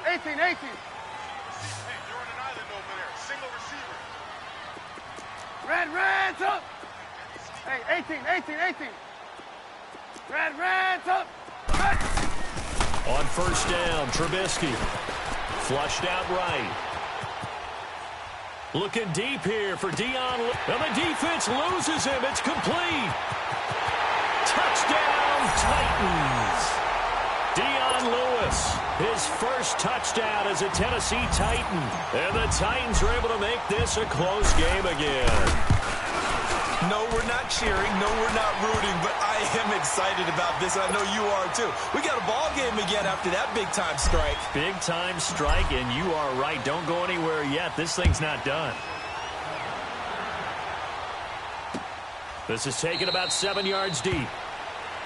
18. Hey, you're on an island over there. Single receiver. Red, up. Hey, 18. Red, up. On 1st down, Trubisky. Flushed out right. Looking deep here for Dion. And the defense loses him. It's complete. Touchdown, Titans. Dion Lewis, his first touchdown as a Tennessee Titan. And the Titans are able to make this a close game again. No, we're not cheering. No, we're not rooting. But I am excited about this. I know you are, too. We got a ball game again after that big-time strike. Big-time strike, and you are right. Don't go anywhere yet. This thing's not done. This is taken about 7 yards deep.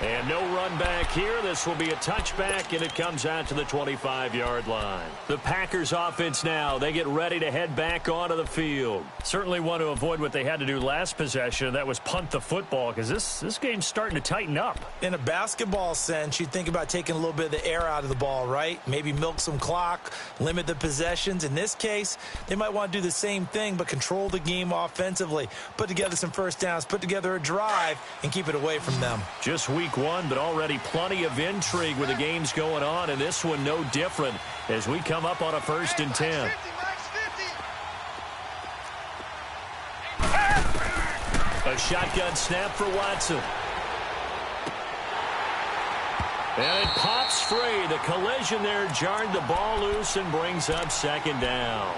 And no run back here. This will be a touchback, and it comes out to the 25-yard line. The Packers offense now, they get ready to head back onto the field. Certainly want to avoid what they had to do last possession. That was punt the football, because this game's starting to tighten up. In a basketball sense, you think about taking a little bit of the air out of the ball, right? Maybe milk some clock, limit the possessions. In this case, they might want to do the same thing, but control the game offensively. Put together some first downs, put together a drive, and keep it away from them. Just weeks week one, but already plenty of intrigue with the games going on, and this one no different as we come up on a 1st and 10. A shotgun snap for Watson. And it pops free. The collision there jarred the ball loose and brings up 2nd down.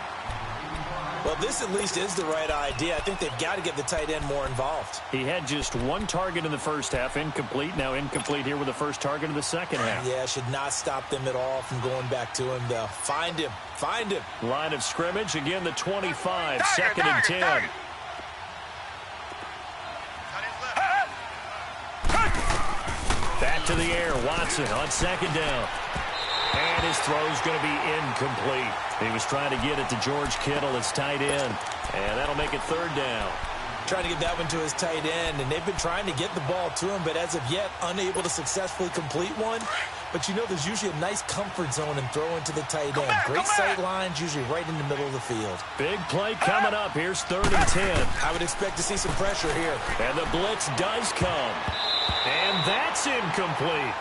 Well, this at least is the right idea. I think they've got to get the tight end more involved. He had just 1 target in the first half, incomplete. Now incomplete here with the first target of the second half. Yeah, should not stop them at all from going back to him, though. Find him. Find him. Line of scrimmage, again the 25, 2nd and 10. Back to the air, Watson on 2nd down. And his throw's going to be incomplete. He was trying to get it to George Kittle, his tight end. And that'll make it 3rd down. Trying to get that one to his tight end, and they've been trying to get the ball to him, but as of yet, unable to successfully complete one. But you know there's usually a nice comfort zone and throw into the tight end. Great sight lines, usually right in the middle of the field. Big play coming up. Here's 3rd and 10. I would expect to see some pressure here. And the blitz does come. And that's incomplete.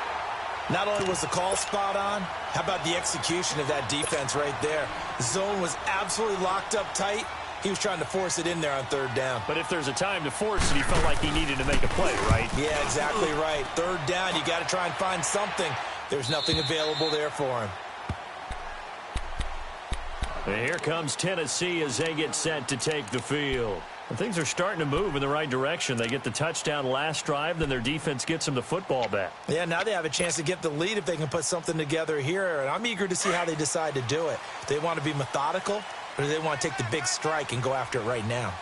Not only was the call spot on, how about the execution of that defense right there? The zone was absolutely locked up tight. He was trying to force it in there on 3rd down. But if there's a time to force it, he felt like he needed to make a play, right? Yeah, exactly right. 3rd down, you got to try and find something. There's nothing available there for him. And here comes Tennessee as they get set to take the field. And things are starting to move in the right direction. They get the touchdown last drive, then their defense gets them the football back. Yeah, now they have a chance to get the lead if they can put something together here. And I'm eager to see how they decide to do it. Do they want to be methodical, or do they want to take the big strike and go after it right now?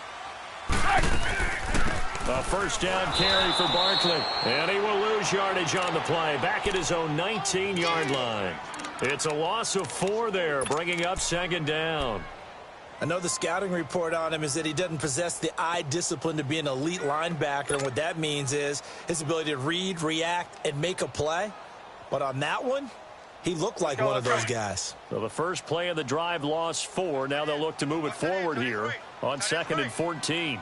A 1st down carry for Barkley. And he will lose yardage on the play. Back at his own 19-yard line. It's a loss of 4 there, bringing up 2nd down. I know the scouting report on him is that he doesn't possess the eye discipline to be an elite linebacker. And what that means is his ability to read, react, and make a play. But on that one, he looked like one of those guys. So the first play of the drive lost 4. Now they'll look to move it forward here on 2nd and 14.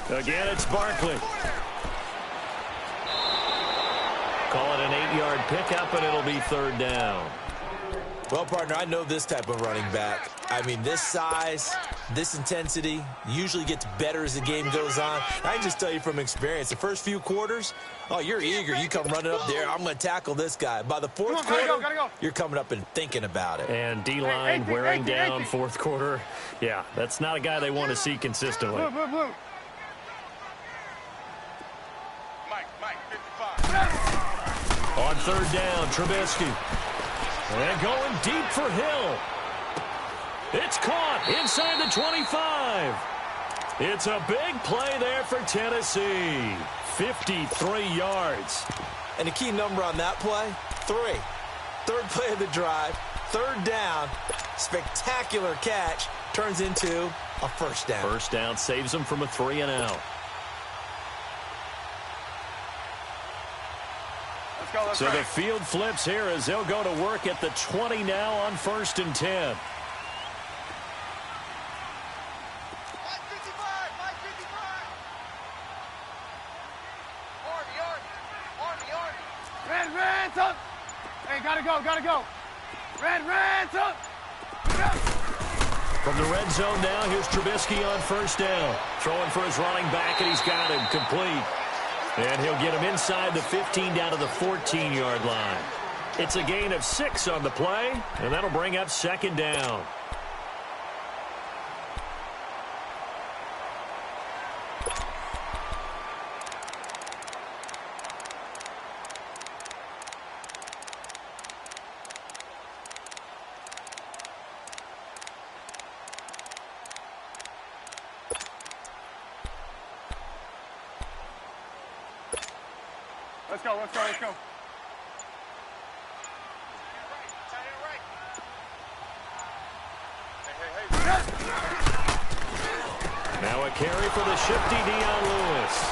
Again, it's Barkley. Call it an 8-yard pickup, and it'll be 3rd down. Well, partner, I know this type of running back. I mean, this size, this intensity usually gets better as the game goes on. I can just tell you from experience, the first few quarters, oh, you're eager. You come running up there. I'm going to tackle this guy. By the 4th quarter, you're coming up and thinking about it. And D-line wearing down 4th quarter. Yeah, that's not a guy they want to see consistently. Mike, 55. On 3rd down, Trubisky. And going deep for Hill. It's caught inside the 25. It's a big play there for Tennessee. 53 yards. And the key number on that play, 3. 3rd play of the drive, 3rd down, spectacular catch, turns into a 1st down. 1st down saves them from a 3-and-out. So the field flips here as they'll go to work at the 20 now on 1st and 10. Red, hey, gotta go. Red, From the red zone now, here's Trubisky on 1st down. Throwing for his running back, and he's got him complete. And he'll get him inside the 15 down to the 14-yard line. It's a gain of 6 on the play, and that'll bring up 2nd down. Let's go. Now a carry for the shifty Dion Lewis.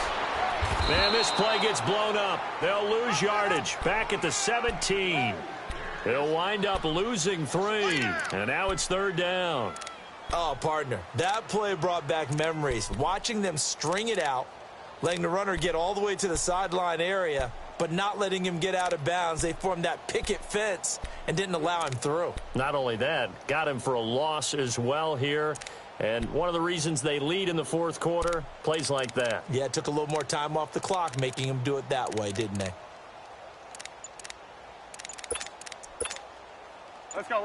And this play gets blown up. They'll lose yardage. Back at the 17. They'll wind up losing 3. And now it's 3rd down. Oh, partner, that play brought back memories. Watching them string it out, letting the runner get all the way to the sideline area, but not letting him get out of bounds. They formed that picket fence and didn't allow him through. Not only that, got him for a loss as well here. And one of the reasons they lead in the fourth quarter, plays like that. Yeah, it took a little more time off the clock, making him do it that way, didn't they?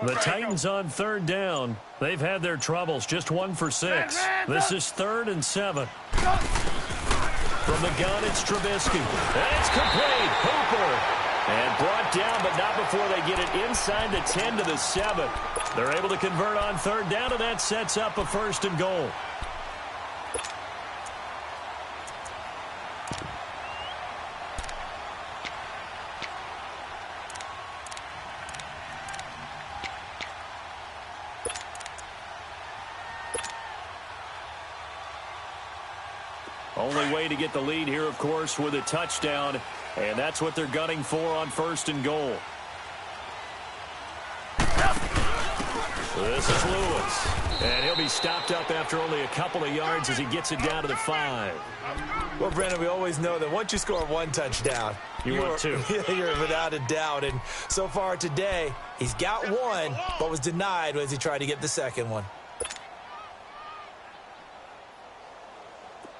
The Titans on third down. They've had their troubles, just 1 for 6. This is 3rd and 7. From the gun, it's Trubisky. And it's complete. Hooper. And brought down, but not before they get it inside the 10 to the 7. They're able to convert on third down, and that sets up a 1st and goal. Only way to get the lead here, of course, with a touchdown. And that's what they're gunning for on 1st and goal. This is Lewis. And he'll be stopped up after only a couple of yards as he gets it down to the 5. Well, Brandon, we always know that once you score 1 touchdown, you want 2. You're without a doubt. And so far today, he's got 1, but was denied as he tried to get the second one.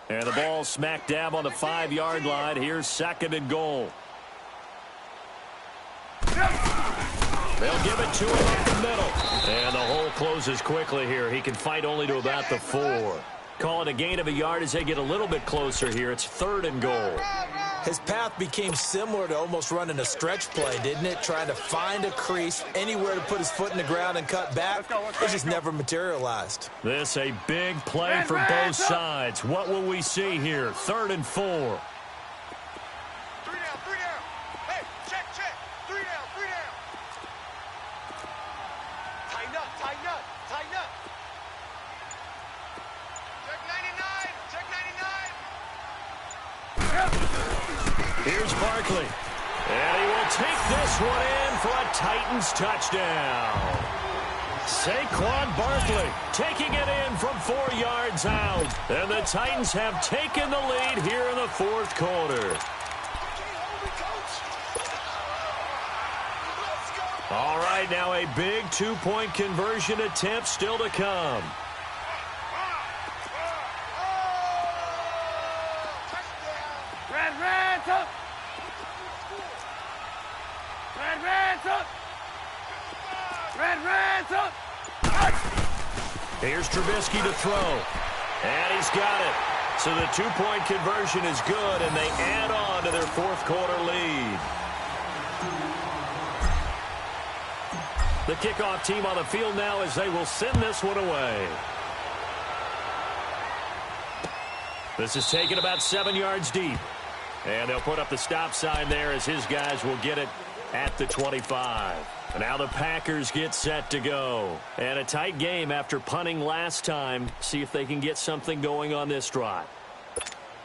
And the ball smack dab on the 5-yard line. Here's 2nd and goal. They'll give it to him up the middle. And the hole closes quickly here. He can fight only to about the 4. Call it a gain of a yard as they get a little bit closer here. It's 3rd and goal. His path became similar to almost running a stretch play, didn't it? Trying to find a crease, anywhere to put his foot in the ground and cut back. It just never materialized. This a big play for both sides. What will we see here? 3rd and 4. 3 down, 3 down. Hey, check. 3 down, 3 down. Tighten up. Check 99. Here's Barkley. And he will take this one in for a Titans touchdown. Saquon Barkley taking it in from 4 yards out. And the Titans have taken the lead here in the fourth quarter. All right, now a big 2-point conversion attempt still to come. Here's Trubisky to throw. And he's got it. So the 2-point conversion is good, and they add on to their fourth quarter lead. The kickoff team on the field now as they will send this one away. This is taken about 7 yards deep. And they'll put up the stop sign there as his guys will get it at the 25. And now the Packers get set to go. And a tight game after punting last time. See if they can get something going on this drive.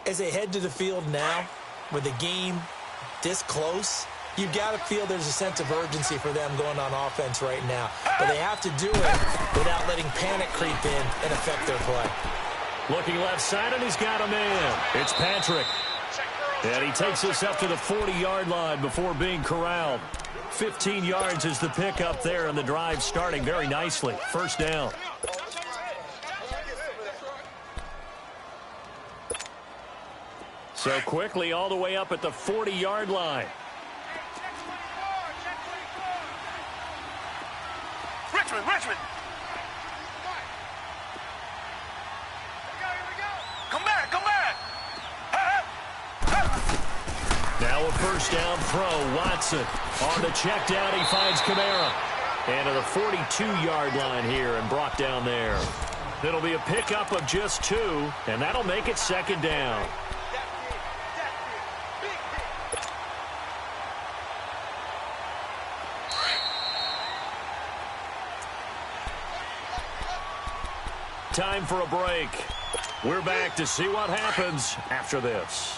As they head to the field now, with the game this close, you've got to feel there's a sense of urgency for them going on offense right now. But they have to do it without letting panic creep in and affect their play. Looking left side, and he's got a man. It's Patrick. And he takes us up to the 40-yard line before being corralled. 15 yards is the pickup there, and the drive starting very nicely. 1st down. So quickly all the way up at the 40-yard line. Richmond. Come back. Now a 1st down throw. Watson on the check down. He finds Kamara. And to the 42-yard line here and brought down there. It'll be a pickup of just 2, and that'll make it 2nd down. Time for a break. We're back to see what happens after this.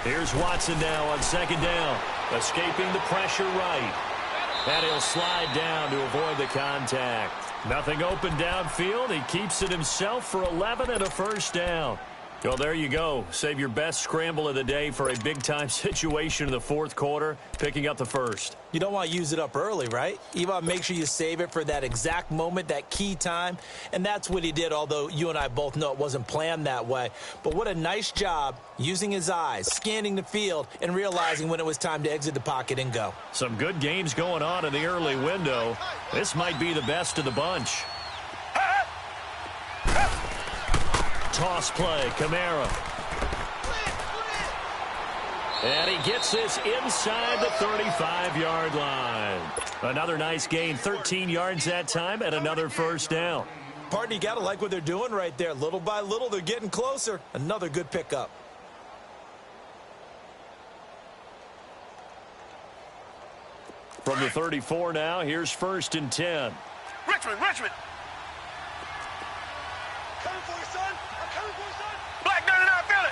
Here's Watson now on 2nd down. Escaping the pressure right. And he'll slide down to avoid the contact. Nothing open downfield. He keeps it himself for 11 and a first down. Well, there you go. Save your best scramble of the day for a big-time situation in the fourth quarter, picking up the first. You don't want to use it up early, right? You want to make sure you save it for that exact moment, that key time. And that's what he did, although you and I both know it wasn't planned that way. But what a nice job using his eyes, scanning the field, and realizing when it was time to exit the pocket and go. Some good games going on in the early window. This might be the best of the bunch. Toss play, Kamara. And he gets this inside the 35-yard line. Another nice gain, 13 yards that time, and another first down. Partner, you got to like what they're doing right there. Little by little, they're getting closer. Another good pickup. From the 34 now, here's 1st and 10. Richmond. Coming for you, son. I'm coming for you, son. Black 99, feel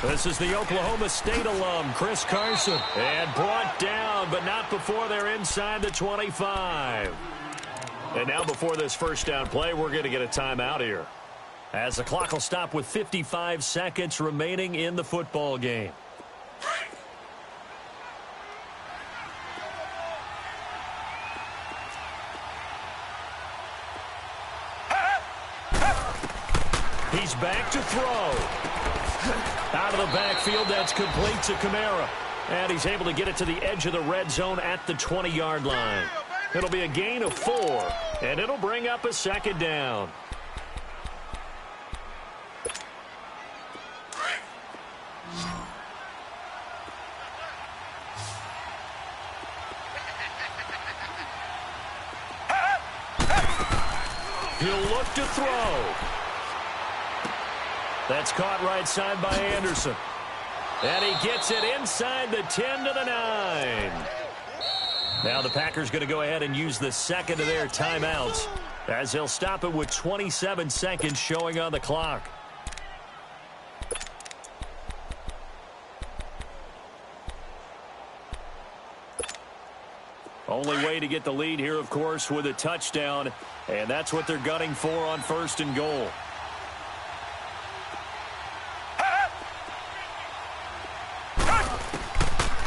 it. This is the Oklahoma State alum, Chris Carson. And brought down, but not before they're inside the 25. And now before this first down play, we're going to get a timeout here, as the clock will stop with 55 seconds remaining in the football game. He's back to throw. Out of the backfield, that's complete to Kamara. And he's able to get it to the edge of the red zone at the 20-yard line. It'll be a gain of 4, and it'll bring up a second down. He'll look to throw. That's caught right side by Anderson. And he gets it inside the 10 to the 9. Now the Packers going to go ahead and use the second of their timeouts, as they'll stop it with 27 seconds showing on the clock. Only way to get the lead here, of course, with a touchdown, and that's what they're gunning for on 1st and goal.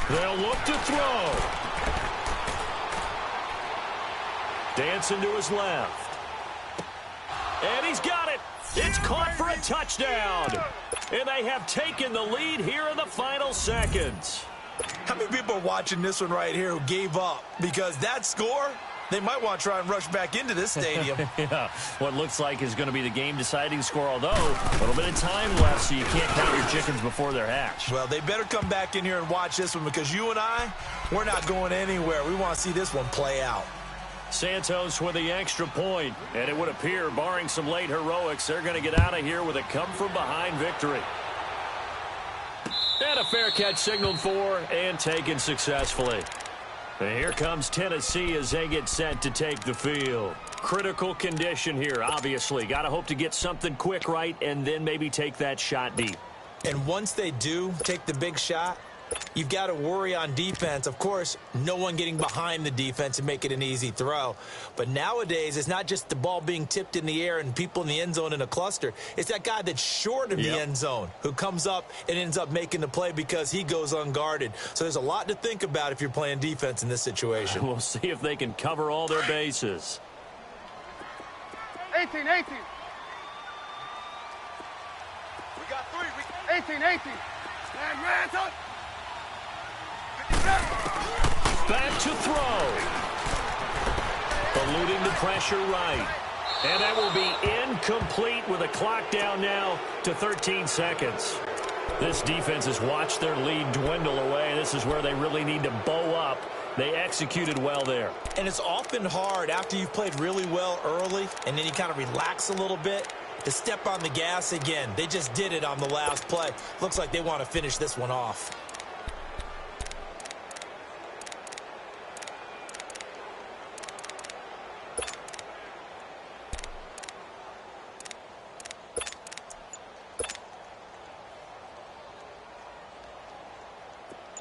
They'll look to throw. Dancing to his left. And he's got it. It's caught for a touchdown. And they have taken the lead here in the final seconds. How many people are watching this one right here who gave up? Because that score, they might want to try and rush back into this stadium. Yeah, what looks like is going to be the game-deciding score, although a little bit of time left, so you can't count your chickens before they're hatched. Well, they better come back in here and watch this one, because you and I, we're not going anywhere. We want to see this one play out. Santos with the extra point, and it would appear, barring some late heroics, they're going to get out of here with a come-from-behind victory. And a fair catch signaled for and taken successfully. And here comes Tennessee as they get set to take the field. Critical condition here, obviously. Got to hope to get something quick right and then maybe take that shot deep. And once they do take the big shot, you've got to worry on defense. Of course, no one getting behind the defense and make it an easy throw. But nowadays, it's not just the ball being tipped in the air and people in the end zone in a cluster. It's that guy that's short of the end zone who comes up and ends up making the play because he goes unguarded. So there's a lot to think about if you're playing defense in this situation. We'll see if they can cover all their bases. 18. We got 3. 18. Back to throw. Eluding the pressure right. And that will be incomplete with a clock down now to 13 seconds. This defense has watched their lead dwindle away. This is where they really need to bow up. They executed well there. And it's often hard after you've played really well early and then you kind of relax a little bit to step on the gas again. They just did it on the last play. Looks like they want to finish this one off.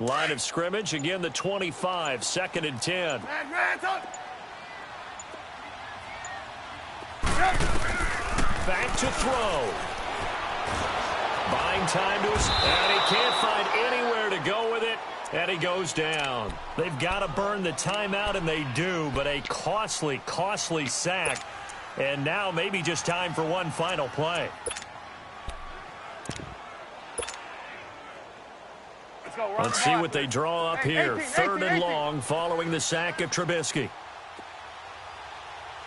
Line of scrimmage, again the 25, 2nd and 10. Back to throw. Buying time to us, and he can't find anywhere to go with it, and he goes down. They've got to burn the timeout, and they do, but a costly, costly sack. And now maybe just time for one final play. Let's see what they draw up here. 3rd and long following the sack of Trubisky.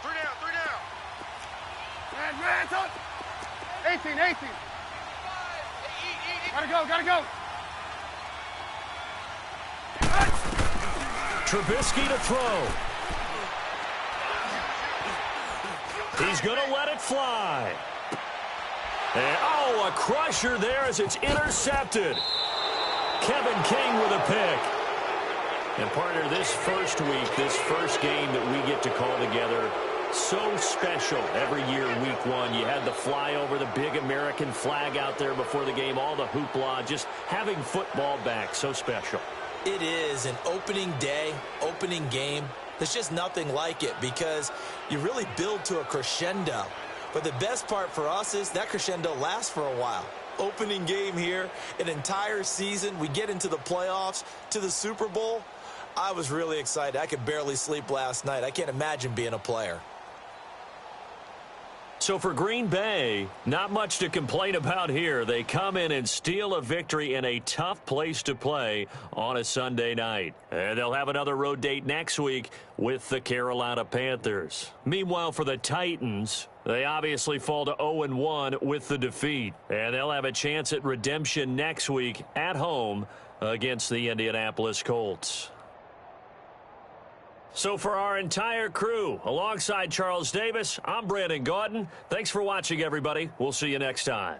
3 down, 3 down. 18. Gotta go. Trubisky to throw. He's going to let it fly. And, oh, a crusher there as it's intercepted. Kevin King with a pick. And, partner, this first week, this first game that we get to call together, so special every year, week 1. You had the flyover, the big American flag out there before the game, all the hoopla, just having football back, so special. It is an opening day, opening game. There's just nothing like it because you really build to a crescendo. But the best part for us is that crescendo lasts for a while. Opening game here, an entire season. We get into the playoffs, to the Super Bowl. I was really excited. I could barely sleep last night. I can't imagine being a player. So for Green Bay, not much to complain about here. They come in and steal a victory in a tough place to play on a Sunday night. And they'll have another road date next week with the Carolina Panthers. Meanwhile, for the Titans, they obviously fall to 0-1 with the defeat. And they'll have a chance at redemption next week at home against the Indianapolis Colts. So for our entire crew, alongside Charles Davis, I'm Brandon Gaudin. Thanks for watching, everybody. We'll see you next time.